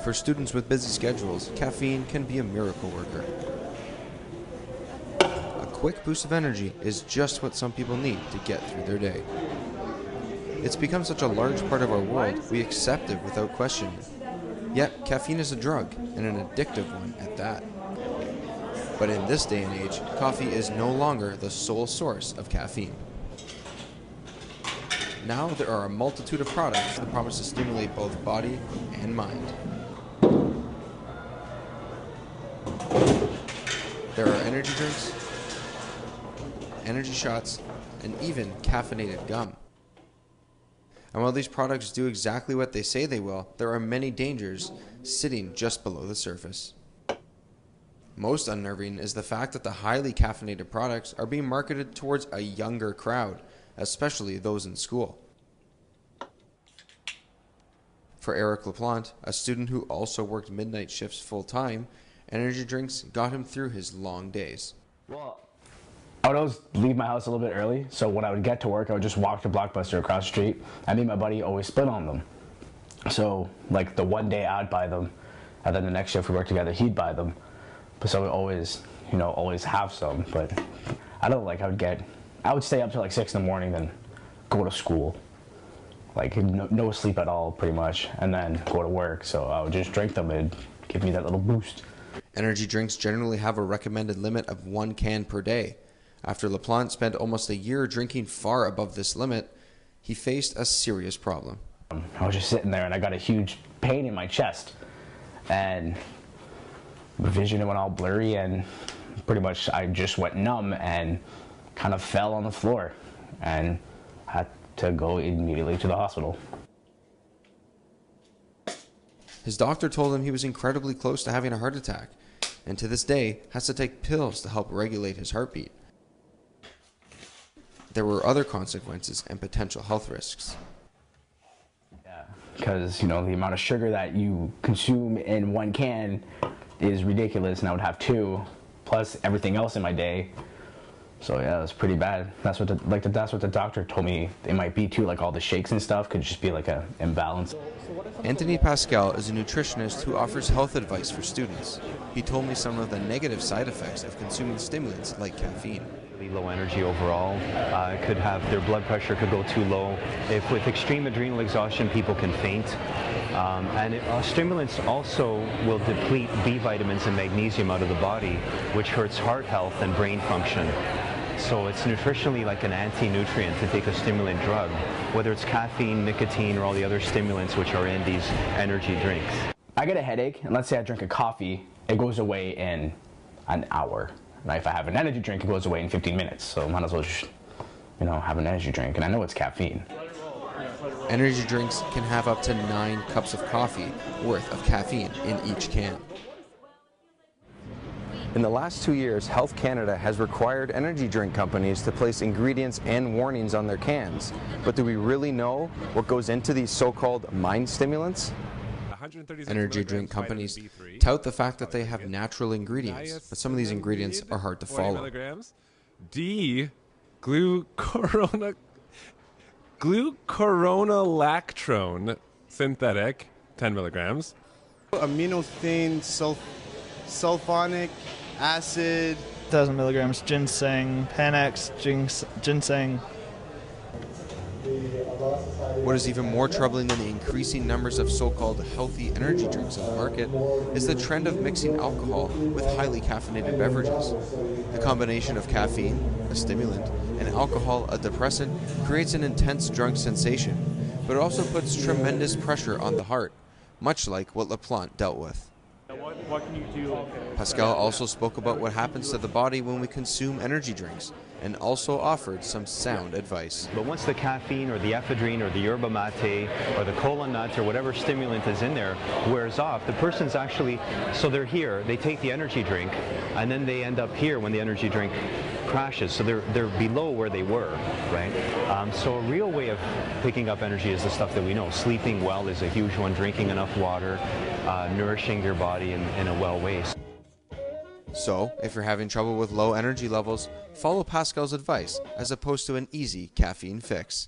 For students with busy schedules, caffeine can be a miracle worker. A quick boost of energy is just what some people need to get through their day. It's become such a large part of our world, we accept it without questioning. Yet, caffeine is a drug, and an addictive one at that. But in this day and age, coffee is no longer the sole source of caffeine. Now there are a multitude of products that promise to stimulate both body and mind. There are energy drinks, energy shots, and even caffeinated gum. And while these products do exactly what they say they will, there are many dangers sitting just below the surface. Most unnerving is the fact that the highly caffeinated products are being marketed towards a younger crowd, especially those in school. For Eric LaPlante, a student who also worked midnight shifts full-time, energy drinks got him through his long days. Well, I would always leave my house a little bit early, so when I would get to work, I would just walk to Blockbuster across the street. I and my buddy always split on them. So, like, the one day I'd buy them, and then the next shift we worked together, he'd buy them. So we always, always have some, but I would stay up till like 6 in the morning, then go to school. Like, no sleep at all, pretty much, and then go to work. So I would just drink them and give me that little boost. Energy drinks generally have a recommended limit of 1 can per day. After LaPlante spent almost a year drinking far above this limit, he faced a serious problem. I was just sitting there and I got a huge pain in my chest, and my vision went all blurry, and pretty much I just went numb and kind of fell on the floor and had to go immediately to the hospital. His doctor told him he was incredibly close to having a heart attack, and to this day has to take pills to help regulate his heartbeat. There were other consequences and potential health risks. Yeah, because the amount of sugar that you consume in 1 can is ridiculous, and I would have 2, plus everything else in my day. So yeah, it was pretty bad. That's what the doctor told me it might be too. Like, all the shakes and stuff could just be like an imbalance. Anthony Pascal is a nutritionist who offers health advice for students. He told me some of the negative side effects of consuming stimulants like caffeine. Low energy overall, could have their blood pressure could go too low. If with extreme adrenal exhaustion, people can faint. Stimulants also will deplete B vitamins and magnesium out of the body, which hurts heart health and brain function. So it's nutritionally like an anti-nutrient to take a stimulant drug, whether it's caffeine, nicotine, or all the other stimulants which are in these energy drinks. I get a headache, and let's say I drink a coffee, it goes away in an hour. Now, if I have an energy drink, it goes away in 15 minutes. So I might as well just, have an energy drink. And I know it's caffeine. Energy drinks can have up to 9 cups of coffee worth of caffeine in each can. In the last 2 years, Health Canada has required energy drink companies to place ingredients and warnings on their cans. But do we really know what goes into these so-called mind stimulants? Energy drink companies tout the fact that they have natural ingredients, but some of these ingredients are hard to follow. Glucuronolactone synthetic, 10 milligrams. Aminothane, sulfonic acid. 1,000 milligrams ginseng, Panax, ginseng. What is even more troubling than the increasing numbers of so-called healthy energy drinks on the market is the trend of mixing alcohol with highly caffeinated beverages. The combination of caffeine, a stimulant, and alcohol, a depressant, creates an intense drunk sensation, but it also puts tremendous pressure on the heart, much like what LaPlante dealt with. What can you do? Pascal also spoke about what happens to the body when we consume energy drinks, and also offered some sound advice. But once the caffeine or the ephedrine or the yerba mate or the cola nut or whatever stimulant is in there wears off, the person's actually, so they're here, they take the energy drink, and then they end up here when the energy drink crashes, so they're below where they were, right? So a real way of picking up energy is the stuff that we know. Sleeping well is a huge one, drinking enough water, nourishing your body in a well way. So, if you're having trouble with low energy levels, follow Pascal's advice as opposed to an easy caffeine fix.